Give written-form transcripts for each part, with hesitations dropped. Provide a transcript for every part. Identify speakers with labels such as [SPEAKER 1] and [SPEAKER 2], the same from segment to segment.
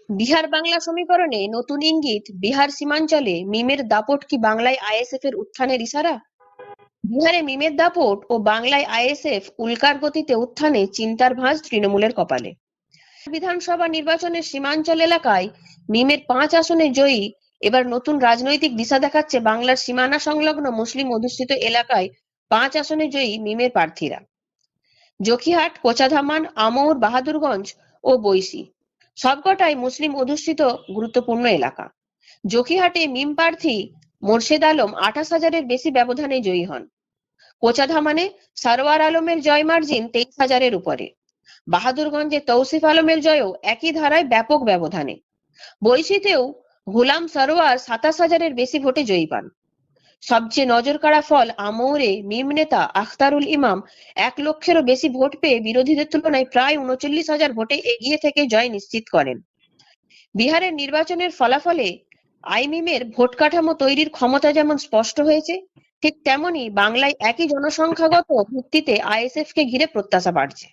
[SPEAKER 1] বিহার বাংলা সমীকরণে নতুন ইঙ্গিত, বিহার সীমাঞ্চলে মিমের দাপট কি বাংলায় আইএসএফ এর উত্থানের ইশারা? বিহারে মিমের দাপট ও বাংলায় আইএসএফ উল্কার গতিতে উত্থানে চিন্তার ভাঁজ তৃণমূলের কপালে। বিধানসভা নির্বাচনের সীমাঞ্চল এলাকায় মিমের 5 আসনে জয়ী এবার নতুন রাজনৈতিক দিশা দেখাচ্ছে বাংলার সীমানা সংলগ্ন মুসলিম অধ্যুষিত এলাকায় 5 আসনে জয়ী মিমের প্রার্থীরা। জকিহাট, কোচাধামান, আমৌর, বাহাদুরগঞ্জ ও বৈশী সবকটাই মুসলিম অধ্যুষিত গুরুত্বপূর্ণ এলাকা। জকিহাটে মিম প্রার্থী মোর্শেদ আলম 28,000-এর বেশি ব্যবধানে জয়ী হন। কোচাধামানে সারোয়ার আলমের জয় মার্জিন 23,000-এর উপরে। বাহাদুরগঞ্জে তৌসিফ আলমের জয়ও একই ধারায় ব্যাপক ব্যবধানে। বৈশীতেও গুলাম সরোয়ার 27,000-এর বেশি ভোটে জয়ী পান। সবচেয়ে নজরকাড়া ফল আমৌরে মিম নেতা আখতারুল ইমাম 1 লক্ষেরও বেশি ভোট পেয়ে বিরোধীদের তুলনায় প্রায় 39,000 ভোটে এগিয়ে থেকে জয় নিশ্চিত করেন। বিহারের নির্বাচনের ফলাফলে আইমিমের ভোট কাঠামো তৈরির ক্ষমতা যেমন স্পষ্ট হয়েছে, ঠিক তেমনি বাংলায় একই জনসংখ্যাগত ভিত্তিতে আইএসএফ কে ঘিরে প্রত্যাশা বাড়ছে।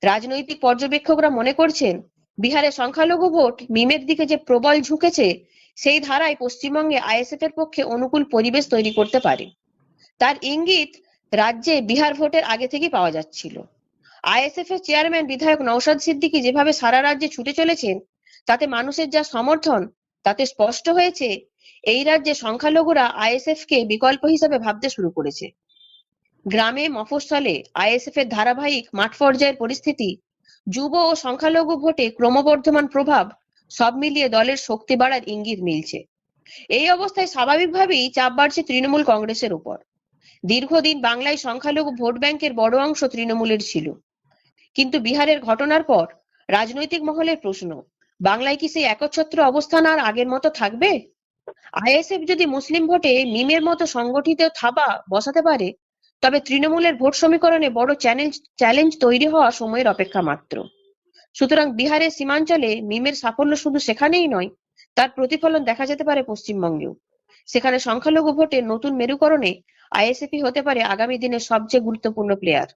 [SPEAKER 1] রাজনৈতিক পর্যবেক্ষকরা মনে করছেন, বিহারে সংখ্যালঘু ভোট মিমের দিকে যে প্রবল ঝুঁকেছে, সেই ধারায় পশ্চিমবঙ্গে আইএসএফ এর পক্ষে অনুকূল পরিবেশ তৈরি করতে পারে। তার ইঙ্গিত রাজ্যে বিহার ভোটের আগে থেকেই পাওয়া যাচ্ছিল। আইএসএফ এর চেয়ারম্যান বিধায়ক নওশাদ সিদ্দিকী যেভাবে সারা রাজ্যে ছুটে চলেছেন, তাতে মানুষের যা সমর্থন, তাতে স্পষ্ট হয়েছে এই রাজ্যে সংখ্যালঘুরা আইএসএফ কে বিকল্প হিসেবে ভাবতে শুরু করেছে। গ্রামে, মফস্বলে আইএসএফ এর ধারাবাহিক মাঠ পর্যায়ের পরিস্থিতি, যুব ও সংখ্যালঘু ভোটে ক্রমবর্ধমান প্রভাব, সব মিলিয়ে দলের শক্তি বাড়ার ইঙ্গিত মিলছে। এই অবস্থায় স্বাভাবিকভাবেই চাপ বাড়ছে তৃণমূল কংগ্রেসের উপর। দীর্ঘদিন বাংলায় সংখ্যালঘু ভোট ব্যাংকের বড় অংশ তৃণমূলের ছিল, কিন্তু বিহারের ঘটনার পর রাজনৈতিক মহলের প্রশ্ন, বাংলায় কি সেই একচ্ছত্র অবস্থান আর আগের মতো থাকবে? আইএসএফ যদি মুসলিম ভোটে মিমের মতো সংগঠিত থাবা বসাতে পারে, তবে তৃণমূলের ভোট সমীকরণে বড় চ্যালেঞ্জ তৈরি হওয়া সময়ের অপেক্ষা মাত্র। সুতরাং বিহারের সীমাঞ্চলে মিমের সাফল্য শুধু সেখানেই নয়, তার প্রতিফলন দেখা যেতে পারে পশ্চিমবঙ্গেও। সেখানে সংখ্যালঘু ভোটের নতুন মেরুকরণে আইএসএফই হতে পারে আগামী দিনের সবচেয়ে গুরুত্বপূর্ণ প্লেয়ার।